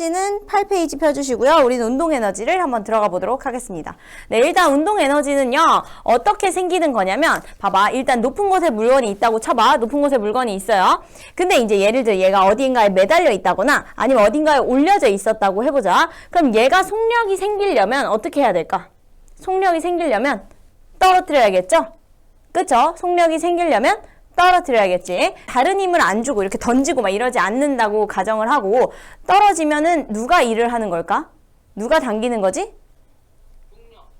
숙지는 8페이지 펴주시고요. 우리는 운동 에너지를 한번 들어가 보도록 하겠습니다. 네, 일단 운동 에너지는요, 어떻게 생기는 거냐면, 봐봐. 일단 높은 곳에 물건이 있다고 쳐봐. 높은 곳에 물건이 있어요. 근데 이제 예를 들어 얘가 어딘가에 매달려 있다거나 아니면 어딘가에 올려져 있었다고 해보자. 그럼 얘가 속력이 생기려면 어떻게 해야 될까? 속력이 생기려면 떨어뜨려야겠죠? 그쵸? 속력이 생기려면 떨어뜨려야겠지. 다른 힘을 안 주고 이렇게 던지고 막 이러지 않는다고 가정을 하고 떨어지면은 누가 일을 하는 걸까? 누가 당기는 거지?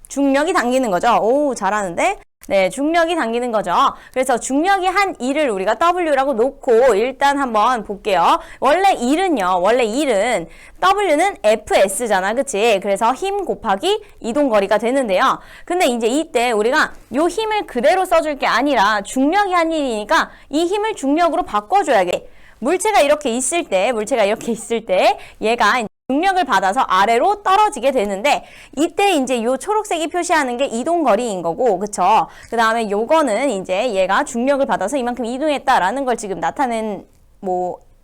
중력이 당기는 거죠. 오, 잘하는데? 네, 중력이 당기는 거죠. 그래서 중력이 한 일을 우리가 W라고 놓고 일단 한번 볼게요. 원래 일은 W는 FS잖아. 그치? 그래서 힘 곱하기 이동거리가 되는데요. 근데 이제 이때 우리가 요 힘을 그대로 써줄 게 아니라 중력이 한 일이니까 이 힘을 중력으로 바꿔줘야겠. 물체가 이렇게 있을 때 얘가 중력을 받아서 아래로 떨어지게 되는데 이때 이제 요 초록색이 표시하는 게 이동거리인 거고, 그쵸? 그 다음에 요거는 이제 얘가 중력을 받아서 이만큼 이동했다라는 걸 지금 나타낸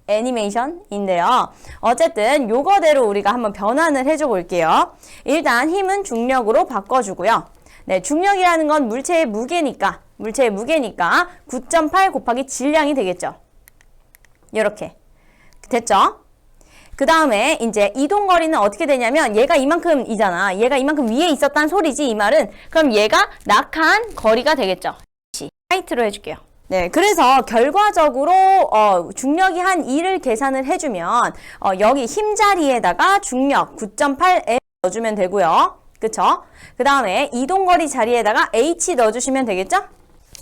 애니메이션인데요. 어쨌든 요거대로 우리가 한번 변환을 해줘 볼게요. 일단 힘은 중력으로 바꿔주고요. 네, 중력이라는 건 물체의 무게니까 9.8 곱하기 질량이 되겠죠. 요렇게 됐죠? 그 다음에 이제 이동거리는 어떻게 되냐면 얘가 이만큼이잖아. 얘가 이만큼 위에 있었단 소리지, 이 말은. 그럼 얘가 낙하한 거리가 되겠죠. 하이트로 해줄게요. 네, 그래서 결과적으로 중력이 한 2를 계산을 해주면 여기 힘 자리에다가 중력 9.8m 넣어주면 되고요. 그쵸? 그 다음에 이동거리 자리에다가 h 넣어주시면 되겠죠?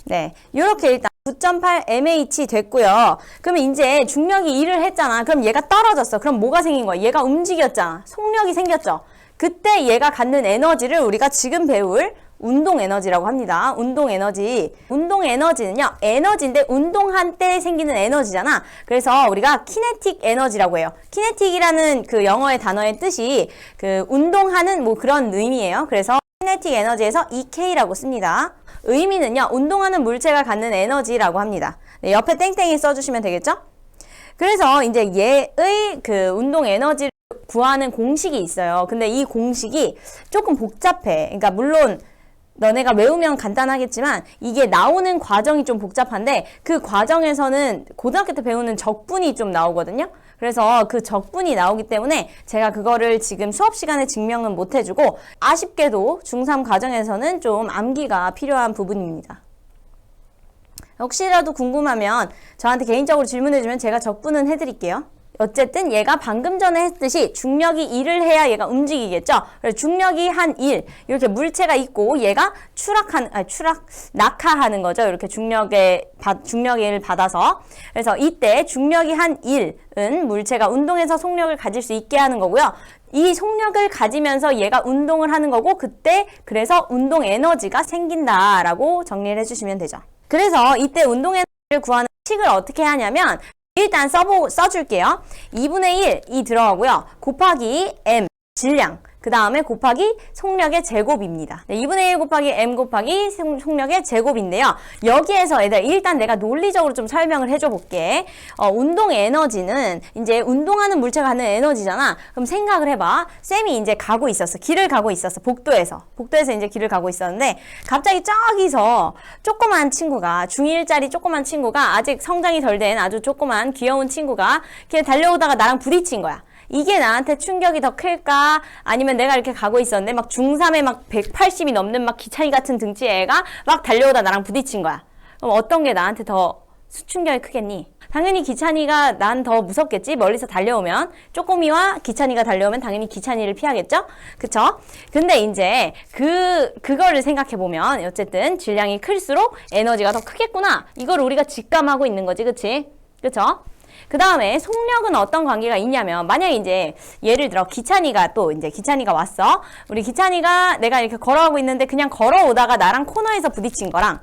네, 요렇게 일단 9.8mh 됐고요. 그러면 이제 중력이 일을 했잖아. 그럼 얘가 떨어졌어. 그럼 뭐가 생긴 거야? 얘가 움직였잖아. 속력이 생겼죠. 그때 얘가 갖는 에너지를 우리가 지금 배울 운동 에너지라고 합니다. 운동 에너지. 운동 에너지는요, 에너지인데 운동한 때 생기는 에너지잖아. 그래서 우리가 키네틱 에너지라고 해요. 키네틱이라는 그 영어의 단어의 뜻이 그 운동하는 뭐 그런 의미예요. 그래서 키네틱 에너지에서 EK라고 씁니다. 의미는요, 운동하는 물체가 갖는 에너지라고 합니다. 네, 옆에 땡땡이 써주시면 되겠죠? 그래서 이제 얘의 그 운동 에너지를 구하는 공식이 있어요. 근데 이 공식이 조금 복잡해. 그러니까 물론 너네가 외우면 간단하겠지만 이게 나오는 과정이 좀 복잡한데 그 과정에서는 고등학교 때 배우는 적분이 좀 나오거든요. 그래서 그 적분이 나오기 때문에 제가 그거를 지금 수업 시간에 증명은 못 해주고 아쉽게도 중3 과정에서는 좀 암기가 필요한 부분입니다. 혹시라도 궁금하면 저한테 개인적으로 질문해주면 제가 적분은 해드릴게요. 어쨌든 얘가 방금 전에 했듯이 중력이 일을 해야 얘가 움직이겠죠. 그래서 중력이 한 일, 이렇게 물체가 있고 얘가 낙하하는 거죠. 이렇게 중력의 일을 받아서. 그래서 이때 중력이 한 일은 물체가 운동해서 속력을 가질 수 있게 하는 거고요. 이 속력을 가지면서 얘가 운동을 하는 거고 그래서 운동 에너지가 생긴다라고 정리를 해주시면 되죠. 그래서 이때 운동 에너지를 구하는 식을 어떻게 하냐면 일단 써줄게요. 2분의 1이 들어가고요. 곱하기 m, 질량. 그 다음에 곱하기 속력의 제곱입니다. 네, 2분의 1 곱하기 m 곱하기 속력의 제곱인데요. 여기에서 일단 내가 논리적으로 좀 설명을 해줘 볼게. 운동 에너지는 이제 운동하는 물체가 갖는 에너지잖아. 그럼 생각을 해봐. 쌤이 이제 가고 있었어. 길을 가고 있었어. 복도에서 이제 길을 가고 있었는데 갑자기 저기서 조그만 친구가 중1짜리 조그만 친구가 아직 성장이 덜 된 아주 조그만 귀여운 친구가 이렇게 달려오다가 나랑 부딪힌 거야. 이게 나한테 충격이 더 클까? 아니면 내가 이렇게 가고 있었는데 막 중3에 막 180이 넘는 막 기찬이 같은 등치 애가 막 달려오다 나랑 부딪힌 거야. 그럼 어떤 게 나한테 더 충격이 크겠니? 당연히 기찬이가 난 더 무섭겠지? 멀리서 달려오면. 쪼꼬미와 기찬이가 달려오면 당연히 기찬이를 피하겠죠? 그쵸? 근데 이제 그거를 생각해보면 어쨌든 질량이 클수록 에너지가 더 크겠구나. 이걸 우리가 직감하고 있는 거지. 그치? 그쵸? 그 다음에 속력은 어떤 관계가 있냐면 만약에 이제 예를 들어 기찬이가 왔어. 우리 기찬이가 내가 이렇게 걸어가고 있는데 그냥 걸어오다가 나랑 코너에서 부딪힌 거랑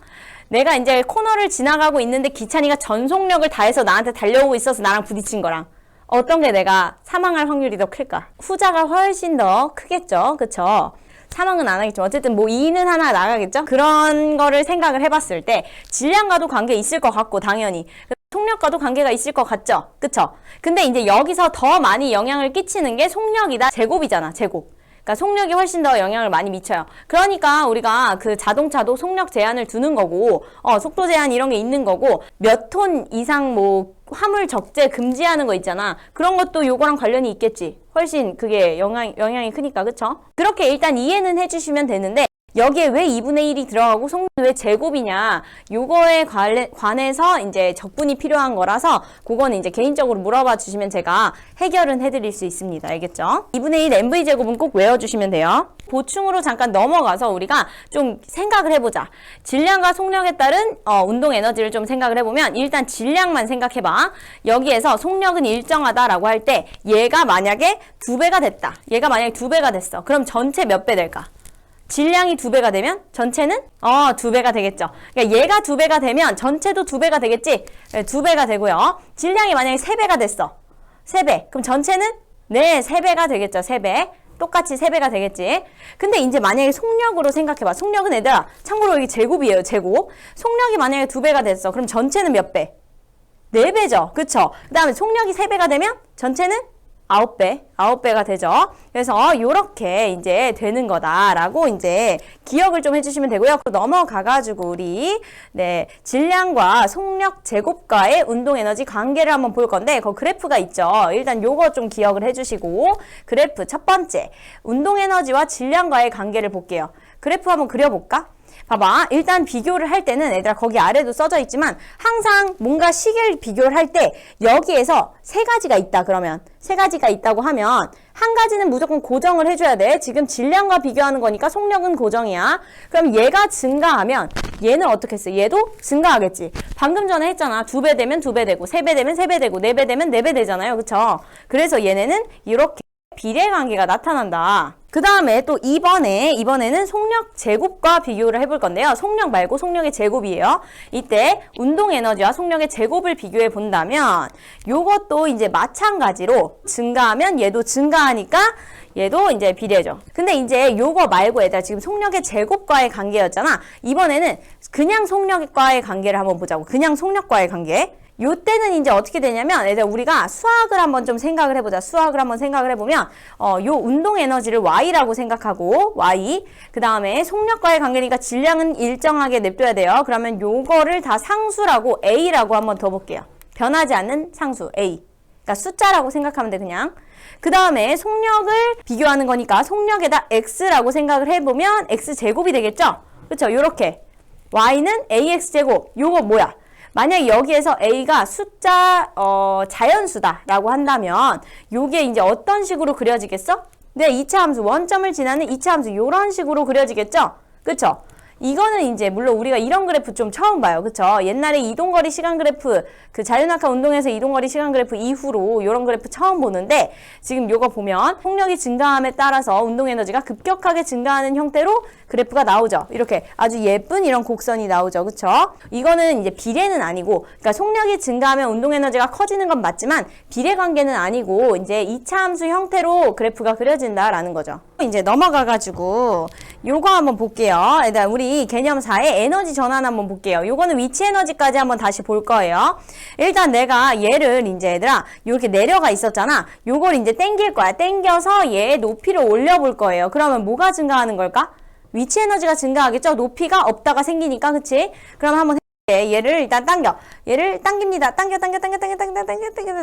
내가 이제 코너를 지나가고 있는데 기찬이가 전속력을 다해서 나한테 달려오고 있어서 나랑 부딪힌 거랑 어떤 게 내가 사망할 확률이 더 클까? 후자가 훨씬 더 크겠죠. 그쵸? 사망은 안 하겠죠. 어쨌든 뭐 2는 하나 나가겠죠. 그런 거를 생각을 해봤을 때 질량과도 관계 있을 것 같고 당연히 속력과도 관계가 있을 것 같죠? 그쵸? 근데 이제 여기서 더 많이 영향을 끼치는 게 속력이다 제곱이잖아, 제곱. 그러니까 속력이 훨씬 더 영향을 많이 미쳐요. 그러니까 우리가 그 자동차도 속력 제한을 두는 거고, 속도 제한 이런 게 있는 거고, 몇 톤 이상 뭐 화물 적재 금지하는 거 있잖아. 그런 것도 요거랑 관련이 있겠지. 훨씬 그게 영향이 크니까, 그쵸? 그렇게 일단 이해는 해주시면 되는데, 여기에 왜 2분의 1이 들어가고 속력이 왜 제곱이냐, 요거에 관해서 이제 적분이 필요한 거라서 그거는 이제 개인적으로 물어봐 주시면 제가 해결은 해드릴 수 있습니다. 알겠죠? 2분의 1 mv제곱은 꼭 외워주시면 돼요. 보충으로 잠깐 넘어가서 우리가 좀 생각을 해보자. 질량과 속력에 따른 운동 에너지를 좀 생각을 해보면, 일단 질량만 생각해봐. 여기에서 속력은 일정하다라고 할 때 얘가 만약에 2배가 됐다. 얘가 만약에 2배가 됐어. 그럼 전체 몇 배 될까? 질량이 2배가 되면 전체는 2배가 되겠죠. 그러니까 얘가 2배가 되면 전체도 2배가 되겠지. 2배가 되고요. 질량이 만약에 3배가 됐어. 3배. 그럼 전체는 3배가 되겠죠. 3배. 똑같이 3배가 되겠지. 근데 이제 만약에 속력으로 생각해봐. 속력은 얘들아, 참고로 여기 제곱이에요. 제곱. 속력이 만약에 2배가 됐어. 그럼 전체는 몇 배? 4배죠. 그쵸? 그 다음에 속력이 3배가 되면 전체는 9배가 되죠. 그래서 요렇게 이제 되는 거다라고 이제 기억을 좀 해주시면 되고요. 넘어가가지고 우리 질량과 속력 제곱과의 운동 에너지 관계를 한번 볼 건데, 그 그래프가 있죠. 일단 요거 좀 기억을 해주시고, 그래프 첫 번째 운동 에너지와 질량과의 관계를 볼게요. 그래프 한번 그려볼까? 봐봐. 일단 비교를 할 때는 얘들아, 거기 아래도 써져 있지만 항상 뭔가 시계를 비교를 할 때 여기에서 3가지가 있다 그러면, 3가지가 있다고 하면 한 가지는 무조건 고정을 해줘야 돼. 지금 질량과 비교하는 거니까 속력은 고정이야. 그럼 얘가 증가하면 얘는 어떻게 했어? 얘도 증가하겠지. 방금 전에 했잖아. 2배 되면 2배 되고, 3배 되면 3배 되고, 4배 되면 4배 되잖아요. 그쵸? 그래서 얘네는 이렇게 비례 관계가 나타난다. 그 다음에 또 이번에는 속력 제곱과 비교를 해볼 건데요. 속력 말고 속력의 제곱이에요. 이때 운동 에너지와 속력의 제곱을 비교해 본다면 요것도 이제 마찬가지로 증가하면 얘도 증가하니까 얘도 이제 비례죠. 근데 이제 요거 말고 얘들아, 지금 속력의 제곱과의 관계였잖아. 이번에는 그냥 속력과의 관계를 한번 보자고. 그냥 속력과의 관계. 요때는 이제 어떻게 되냐면, 얘들아, 우리가 수학을 한번 좀 생각을 해보자. 수학을 한번 생각을 해보면, 요 운동 에너지를 Y라고 생각하고, Y. 그 다음에 속력과의 관계니까 질량은 일정하게 냅둬야 돼요. 그러면 요거를 다 상수라고 A라고 한번 더 볼게요. 변하지 않는 상수, A. 그러니까 숫자라고 생각하면 돼, 그냥. 그 다음에 속력을 비교하는 거니까 속력에다 X라고 생각을 해보면 X제곱이 되겠죠? 그쵸? 요렇게. Y는 AX제곱. 요거 뭐야? 만약에 여기에서 A가 숫자, 자연수다라고 한다면, 요게 이제 어떤 식으로 그려지겠어? 네, 2차 함수, 원점을 지나는 2차 함수, 요런 식으로 그려지겠죠? 그쵸? 이거는 이제 물론 우리가 이런 그래프 좀 처음 봐요. 그쵸? 옛날에 이동거리 시간 그래프, 그 자유낙하 운동에서 이동거리 시간 그래프 이후로 이런 그래프 처음 보는데, 지금 요거 보면 속력이 증가함에 따라서 운동 에너지가 급격하게 증가하는 형태로 그래프가 나오죠. 이렇게 아주 예쁜 이런 곡선이 나오죠. 그쵸? 이거는 이제 비례는 아니고, 그러니까 속력이 증가하면 운동 에너지가 커지는 건 맞지만 비례 관계는 아니고 이제 2차 함수 형태로 그래프가 그려진다라는 거죠. 이제 넘어가가지고 요거 한번 볼게요. 일단 우리 개념 4의 에너지 전환 한번 볼게요. 요거는 위치 에너지까지 한번 다시 볼 거예요. 일단 내가 얘를 이제 얘들아, 이렇게 내려가 있었잖아. 요걸 이제 당길 거야. 당겨서 얘의 높이를 올려볼 거예요. 그러면 뭐가 증가하는 걸까? 위치 에너지가 증가하겠죠? 높이가 없다가 생기니까, 그치? 그럼 한번 해볼게. 얘를 일단 당겨. 얘를 당깁니다.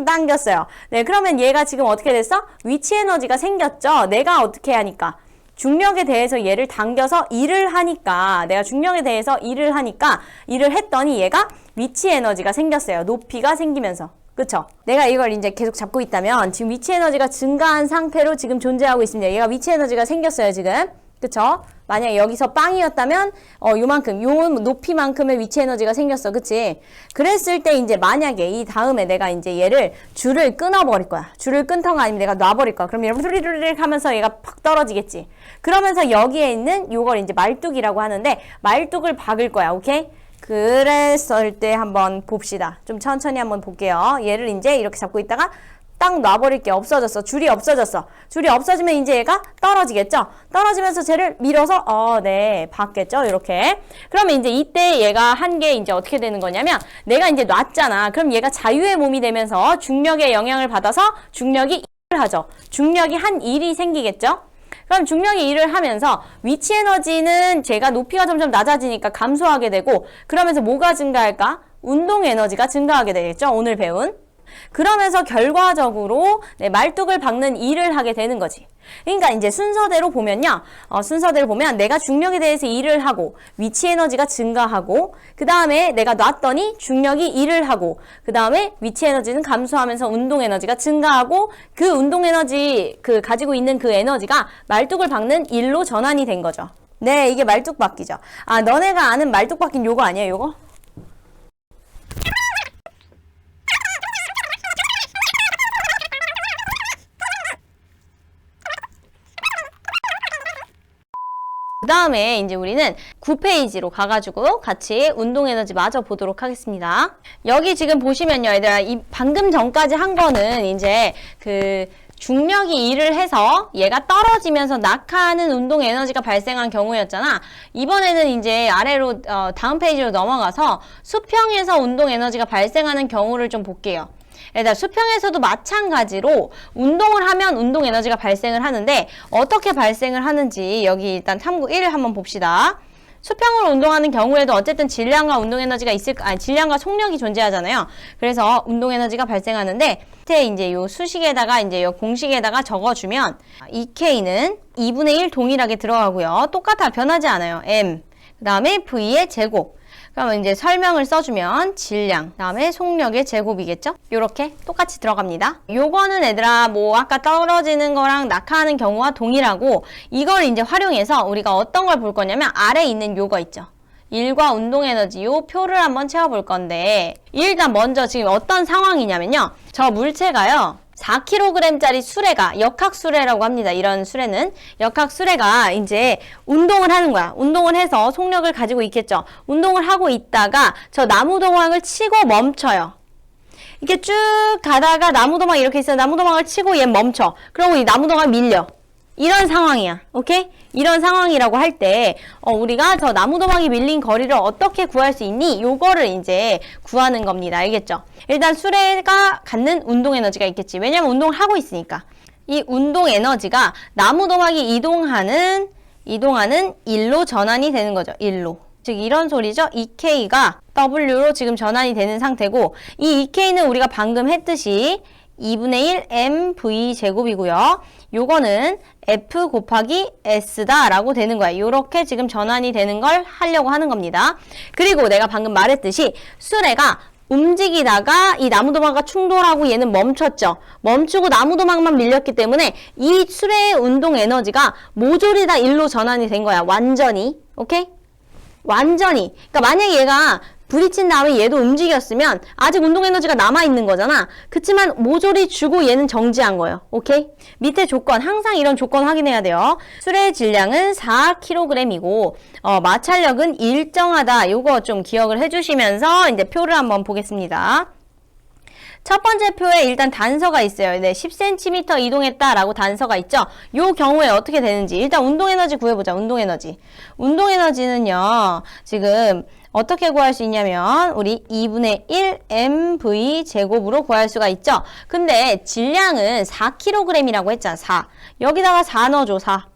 당겼어요. 네, 그러면 얘가 지금 어떻게 됐어? 위치 에너지가 생겼죠? 내가 어떻게 하니까? 중력에 대해서 얘를 당겨서 일을 하니까, 내가 중력에 대해서 일을 하니까, 일을 했더니 얘가 위치 에너지가 생겼어요. 높이가 생기면서. 그쵸? 내가 이걸 이제 계속 잡고 있다면, 지금 위치 에너지가 증가한 상태로 지금 존재하고 있습니다. 얘가 위치 에너지가 생겼어요, 지금. 그쵸? 만약에 여기서 빵이었다면 요만큼, 요 높이만큼의 위치 에너지가 생겼어. 그치? 그랬을 때 이제 만약에 이 다음에 내가 이제 얘를 줄을 끊어버릴 거야. 줄을 끊던가 아니면 내가 놔버릴 거야. 그럼 이렇게 루리루리 하면서 얘가 팍 떨어지겠지. 그러면서 여기에 있는 요걸 이제 말뚝이라고 하는데, 말뚝을 박을 거야. 오케이? 그랬을 때 한번 봅시다. 좀 천천히 한번 볼게요. 얘를 이제 이렇게 잡고 있다가 딱 놔버릴게. 없어졌어. 줄이 없어졌어. 줄이 없어지면 이제 얘가 떨어지겠죠? 떨어지면서 쟤를 밀어서 네, 받겠죠? 이렇게. 그러면 이제 이때 얘가 한 게 이제 어떻게 되는 거냐면 내가 이제 놨잖아. 그럼 얘가 자유의 몸이 되면서 중력의 영향을 받아서 중력이 일을 하죠. 중력이 한 일이 생기겠죠? 그럼 중력이 일을 하면서 위치 에너지는 제가 높이가 점점 낮아지니까 감소하게 되고 그러면서 뭐가 증가할까? 운동 에너지가 증가하게 되겠죠? 오늘 배운. 그러면서 결과적으로 네, 말뚝을 박는 일을 하게 되는 거지. 그러니까 이제 순서대로 보면요. 순서대로 보면 내가 중력에 대해서 일을 하고 위치 에너지가 증가하고 그 다음에 내가 놨더니 중력이 일을 하고 그 다음에 위치 에너지는 감소하면서 운동 에너지가 증가하고 그 운동 에너지 가지고 있는 그 에너지가 말뚝을 박는 일로 전환이 된 거죠. 네, 이게 말뚝 박기죠. 아, 너네가 아는 말뚝 박기는 요거 아니에요, 요거? 그 다음에 이제 우리는 9페이지로 가가지고 같이 운동 에너지 마저 보도록 하겠습니다. 여기 지금 보시면요, 얘들아, 이 방금 전까지 한 거는 이제 중력이 일을 해서 얘가 떨어지면서 낙하하는 운동 에너지가 발생한 경우였잖아. 이번에는 이제 아래로 다음 페이지로 넘어가서 수평에서 운동 에너지가 발생하는 경우를 좀 볼게요. 얘들아, 수평에서도 마찬가지로 운동을 하면 운동 에너지가 발생을 하는데 어떻게 발생을 하는지 여기 일단 탐구 1 한번 봅시다. 수평으로 운동하는 경우에도 어쨌든 질량과 운동 에너지가 질량과 속력이 존재하잖아요. 그래서 운동 에너지가 발생하는데 밑에 이제 요 수식에다가 이제 요 공식에다가 적어주면 EK는 2분의 1 동일하게 들어가고요. 똑같아, 변하지 않아요. M 그 다음에 V의 제곱. 그러면 이제 설명을 써주면 질량, 그 다음에 속력의 제곱이겠죠? 요렇게 똑같이 들어갑니다. 요거는 얘들아, 뭐 아까 떨어지는 거랑 낙하하는 경우와 동일하고 이걸 이제 활용해서 우리가 어떤 걸 볼 거냐면 아래에 있는 요거 있죠? 일과 운동 에너지 요 표를 한번 채워볼 건데 일단 먼저 지금 어떤 상황이냐면요. 저 물체가요. 4kg짜리 수레가 역학수레라고 합니다. 이런 수레는 역학수레가 이제 운동을 하는 거야. 운동을 해서 속력을 가지고 있겠죠. 운동을 하고 있다가 저 나무도망을 치고 멈춰요. 이렇게 쭉 가다가 나무도망이 이렇게 있어요. 나무도망을 치고 얘 멈춰. 그러고 이 나무도망 밀려. 이런 상황이야. 오케이? 이런 상황이라고 할 때 우리가 저 나무도망이 밀린 거리를 어떻게 구할 수 있니? 요거를 이제 구하는 겁니다. 알겠죠? 일단 수레가 갖는 운동 에너지가 있겠지. 왜냐면 운동을 하고 있으니까. 이 운동 에너지가 나무도망이 이동하는 일로 전환이 되는 거죠. 일로. 즉 이런 소리죠. EK가 W로 지금 전환이 되는 상태고 이 EK는 우리가 방금 했듯이 2분의 1 mv 제곱이고요. 요거는 F 곱하기 S다 라고 되는 거야. 요렇게 지금 전환이 되는 걸 하려고 하는 겁니다. 그리고 내가 방금 말했듯이 수레가 움직이다가 이 나무도망과 충돌하고 얘는 멈췄죠. 멈추고 나무도망만 밀렸기 때문에 이 수레의 운동 에너지가 모조리 다 일로 전환이 된 거야. 완전히. 오케이? 완전히. 그러니까 만약에 얘가 부딪힌 다음에 얘도 움직였으면 아직 운동 에너지가 남아있는 거잖아. 그치만 모조리 주고 얘는 정지한 거예요. 오케이? 밑에 조건, 항상 이런 조건 확인해야 돼요. 수레의 질량은 4kg이고 마찰력은 일정하다. 요거 좀 기억을 해주시면서 이제 표를 한번 보겠습니다. 첫 번째 표에 일단 단서가 있어요. 네, 10cm 이동했다라고 단서가 있죠. 요 경우에 어떻게 되는지 일단 운동 에너지 구해보자. 운동 에너지. 운동 에너지는요. 지금 어떻게 구할 수 있냐면 우리 2분의 1 mv 제곱으로 구할 수가 있죠. 근데 질량은 4kg이라고 했잖아. 4. 여기다가 4 넣어줘. 4.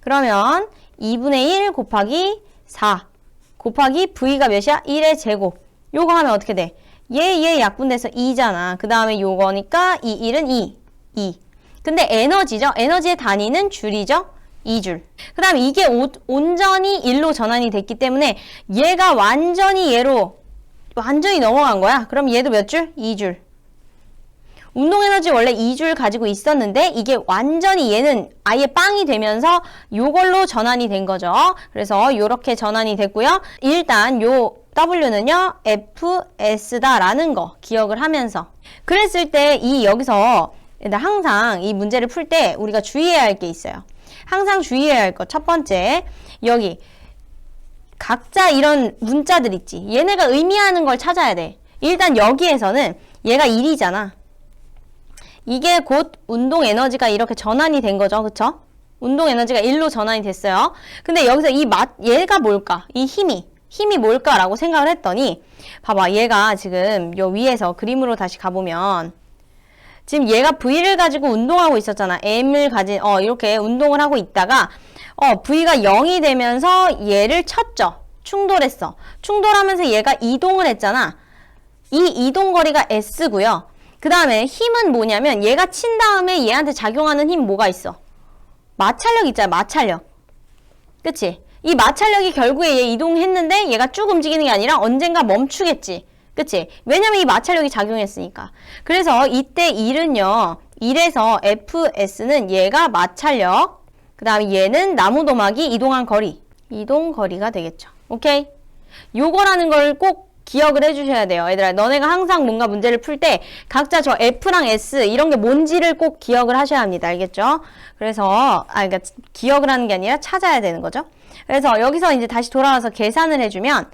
그러면 2분의 1 곱하기 4 곱하기 v가 몇이야? 1의 제곱. 요거 하면 어떻게 돼? 얘 약분돼서 2잖아. 그 다음에 요거니까 1은 2. 근데 에너지죠? 에너지의 단위는 줄이죠? 2줄. 그 다음에 이게 온전히 1로 전환이 됐기 때문에 얘가 완전히 얘로 완전히 넘어간 거야. 그럼 얘도 몇 줄? 2줄. 운동 에너지 원래 2줄 가지고 있었는데 이게 완전히 얘는 아예 빵이 되면서 요걸로 전환이 된 거죠. 그래서 요렇게 전환이 됐고요. 일단 요 W는요, FS다라는 거 기억을 하면서. 그랬을 때 여기서 항상 이 문제를 풀 때 우리가 주의해야 할 게 있어요. 항상 주의해야 할 것. 첫 번째, 여기 각자 이런 문자들 있지. 얘네가 의미하는 걸 찾아야 돼. 일단 여기에서는 얘가 1이잖아. 이게 곧 운동 에너지가 이렇게 전환이 된 거죠. 그쵸? 운동 에너지가 1로 전환이 됐어요. 근데 여기서 얘가 뭘까? 이 힘이 뭘까라고 생각을 했더니 봐봐, 얘가 지금 요 위에서 그림으로 다시 가보면 지금 얘가 V를 가지고 운동하고 있었잖아. M을 가진 이렇게 운동을 하고 있다가 V가 0이 되면서 얘를 쳤죠. 충돌했어. 충돌하면서 얘가 이동을 했잖아. 이 이동거리가 S고요. 그 다음에 힘은 뭐냐면 얘가 친 다음에 얘한테 작용하는 힘 뭐가 있어? 마찰력 있잖아. 마찰력. 그치? 이 마찰력이 결국에 얘 이동했는데 얘가 쭉 움직이는 게 아니라 언젠가 멈추겠지. 그치? 왜냐면 이 마찰력이 작용했으니까. 그래서 이때 1은요. 1에서 Fs는 얘가 마찰력, 그 다음에 얘는 나무도막이 이동한 거리. 이동거리가 되겠죠. 오케이? 요거라는 걸 꼭 기억을 해주셔야 돼요. 얘들아, 너네가 항상 뭔가 문제를 풀 때 각자 저 F랑 S 이런 게 뭔지를 꼭 기억을 하셔야 합니다. 알겠죠? 그래서 그러니까 기억을 하는 게 아니라 찾아야 되는 거죠. 그래서 여기서 이제 다시 돌아와서 계산을 해주면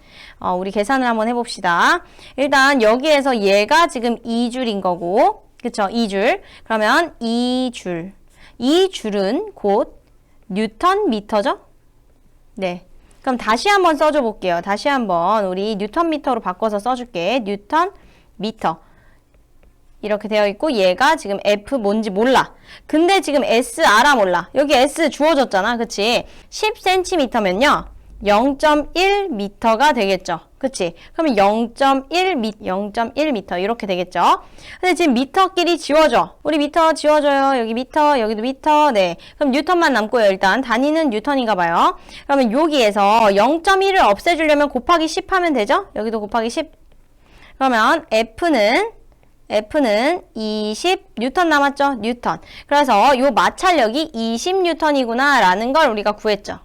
우리 계산을 한번 해봅시다. 일단 여기에서 얘가 지금 2줄인 거고, 그쵸? 2줄. 그러면 2줄. 2줄은 곧 뉴턴 미터죠? 네. 그럼 다시 한번 써줘 볼게요. 다시 한번 우리 뉴턴 미터로 바꿔서 써줄게. 뉴턴 미터. 이렇게 되어 있고 얘가 지금 F 뭔지 몰라. 근데 지금 S 알아 몰라. 여기 S 주어졌잖아. 그치? 10cm면요. 0.1m가 되겠죠. 그치? 그러면 0.1m 이렇게 되겠죠. 근데 지금 미터끼리 지워져. 우리 미터 지워져요. 여기 미터, 여기도 미터. 네. 그럼 뉴턴만 남고요. 일단 단위는 뉴턴인가 봐요. 그러면 여기에서 0.1을 없애주려면 곱하기 10 하면 되죠? 여기도 곱하기 10. 그러면 F는 20 뉴턴 남았죠? 뉴턴. 그래서 요 마찰력이 20 뉴턴이구나 라는 걸 우리가 구했죠.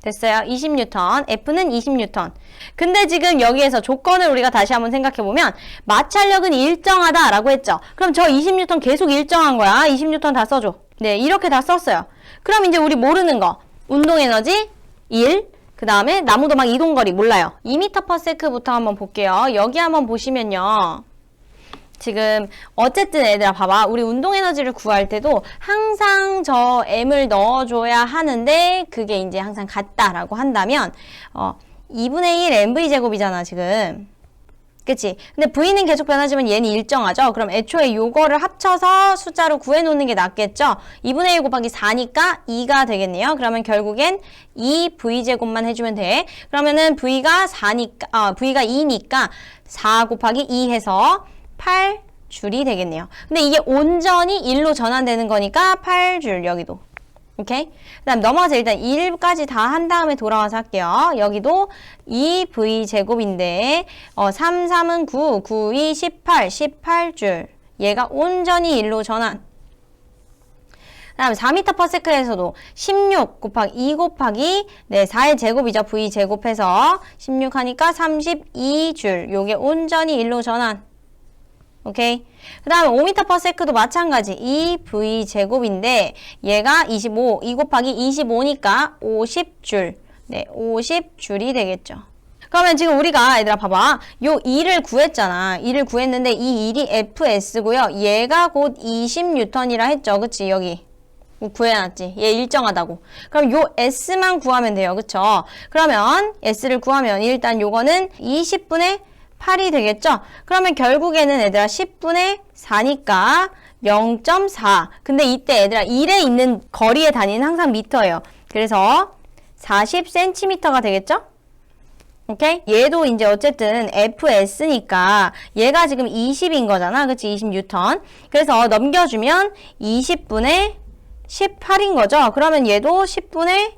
됐어요? 20 뉴턴. F는 20 뉴턴. 근데 지금 여기에서 조건을 우리가 다시 한번 생각해보면 마찰력은 일정하다 라고 했죠. 그럼 저 20 뉴턴 계속 일정한 거야. 20 뉴턴 다 써줘. 네, 이렇게 다 썼어요. 그럼 이제 우리 모르는 거. 운동 에너지 1. 그 다음에 나무도막 이동거리 몰라요. 2m/s부터 한번 볼게요. 여기 한번 보시면요. 지금 어쨌든 얘들아 봐봐. 우리 운동 에너지를 구할 때도 항상 저 M을 넣어줘야 하는데 그게 이제 항상 같다라고 한다면 2분의 1 mv 제곱이잖아 지금. 그치? 근데 V는 계속 변하지만 얘는 일정하죠? 그럼 애초에 요거를 합쳐서 숫자로 구해놓는 게 낫겠죠? 2분의 1 곱하기 4니까 2가 되겠네요. 그러면 결국엔 2V제곱만 해주면 돼. 그러면은 V가 2니까 4 곱하기 2 해서 8줄이 되겠네요. 근데 이게 온전히 1로 전환되는 거니까 8줄 여기도. 오케이? 그 다음 넘어가서 일단 1까지 다 한 다음에 돌아와서 할게요. 여기도 2V제곱인데 3, 3은 9, 9, 2, 18, 18줄. 얘가 온전히 1로 전환. 그 다음에 4m/s에서도 16 곱하기 2 곱하기 4의 제곱이죠. V제곱해서 16 하니까 32줄. 요게 온전히 1로 전환. 오케이. 그 다음에 5m/s도 마찬가지. 2V제곱인데 얘가 25, 2 곱하기 25니까 50줄. 네, 50줄이 되겠죠. 그러면 지금 우리가 얘들아 봐봐. 요 2를 구했잖아. 2를 구했는데 이 1이 FS고요. 얘가 곧 20N이라 했죠. 그치? 여기. 구해놨지. 얘 일정하다고. 그럼 요 S만 구하면 돼요. 그쵸? 그러면 S를 구하면 일단 요거는 20분의 8이 되겠죠? 그러면 결국에는 얘들아 10분의 4니까 0.4. 근데 이때 얘들아 1에 있는 거리의 단위는 항상 미터예요. 그래서 40cm가 되겠죠? 오케이? 얘도 이제 어쨌든 FS니까 얘가 지금 20인 거잖아. 그치? 20N. 그래서 넘겨주면 20분의 18인 거죠? 그러면 얘도 10분의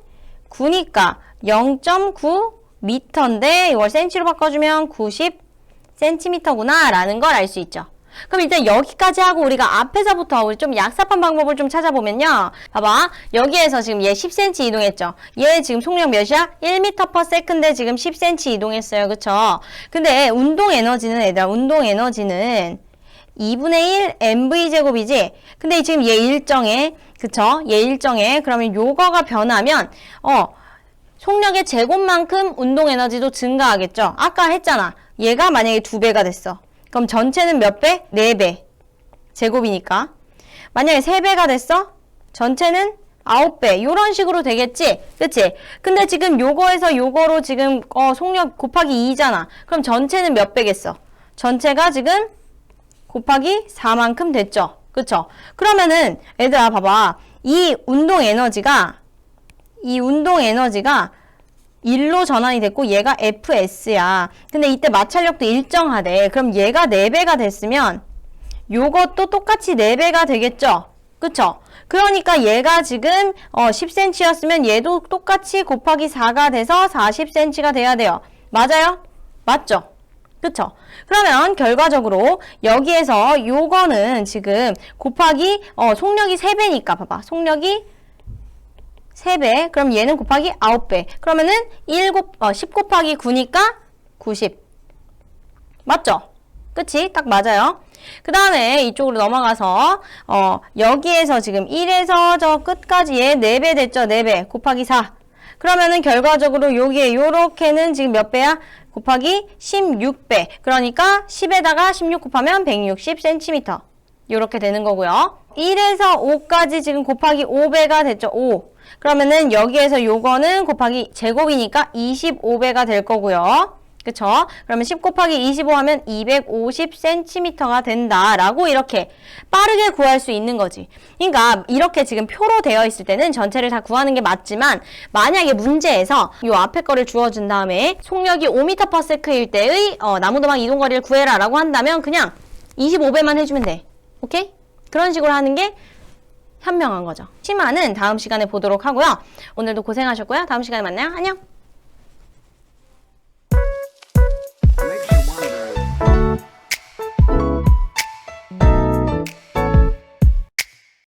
9니까 0.9 미터인데 이걸 센치로 바꿔주면 90cm구나 라는 걸 알 수 있죠. 그럼 일단 여기까지 하고 우리가 앞에서부터 우리 좀 약삽한 방법을 좀 찾아보면요. 봐봐. 여기에서 지금 얘 10cm 이동했죠. 얘 지금 속력 몇이야? 1m/s인데 지금 10cm 이동했어요. 그쵸? 근데 운동 에너지는 얘들아 운동 에너지는 2분의 1 mv제곱이지. 근데 지금 얘 일정해. 그쵸? 얘 일정해. 그러면 요거가 변하면 속력의 제곱만큼 운동 에너지도 증가하겠죠. 아까 했잖아. 얘가 만약에 2배가 됐어. 그럼 전체는 몇 배? 4배. 제곱이니까. 만약에 3배가 됐어? 전체는 9배. 요런 식으로 되겠지? 그치? 근데 지금 요거에서 요거로 지금 속력 곱하기 2잖아. 그럼 전체는 몇 배겠어? 전체가 지금 곱하기 4만큼 됐죠? 그쵸? 그러면은 얘들아 봐봐. 이 운동 에너지가 1로 전환이 됐고 얘가 FS야. 근데 이때 마찰력도 일정하대. 그럼 얘가 4배가 됐으면 요것도 똑같이 4배가 되겠죠? 그쵸? 그러니까 얘가 지금 10cm였으면 얘도 똑같이 곱하기 4가 돼서 40cm가 돼야 돼요. 맞아요? 맞죠? 그쵸? 그러면 결과적으로 여기에서 요거는 지금 곱하기 속력이 3배니까 봐봐. 속력이 3배. 그럼 얘는 곱하기 9배. 그러면은 10 곱하기 9니까 90. 맞죠? 그치? 딱 맞아요. 그 다음에 이쪽으로 넘어가서 여기에서 지금 1에서 저 끝까지에 4배 됐죠? 4배 곱하기 4. 그러면은 결과적으로 여기에 요렇게는 지금 몇 배야? 곱하기 16배. 그러니까 10에다가 16 곱하면 160cm. 요렇게 되는 거고요. 1에서 5까지 지금 곱하기 5배가 됐죠? 5. 그러면은 여기에서 요거는 곱하기 제곱이니까 25배가 될 거고요. 그쵸? 그러면 10 곱하기 25 하면 250cm가 된다라고 이렇게 빠르게 구할 수 있는 거지. 그러니까 이렇게 지금 표로 되어 있을 때는 전체를 다 구하는 게 맞지만 만약에 문제에서 요 앞에 거를 주어준 다음에 속력이 5m/s일 때의 나무도망 이동거리를 구해라 라고 한다면 그냥 25배만 해주면 돼. 오케이? 그런 식으로 하는 게 현명한 거죠. 심화는 다음 시간에 보도록 하고요. 오늘도 고생하셨고요. 다음 시간에 만나요. 안녕!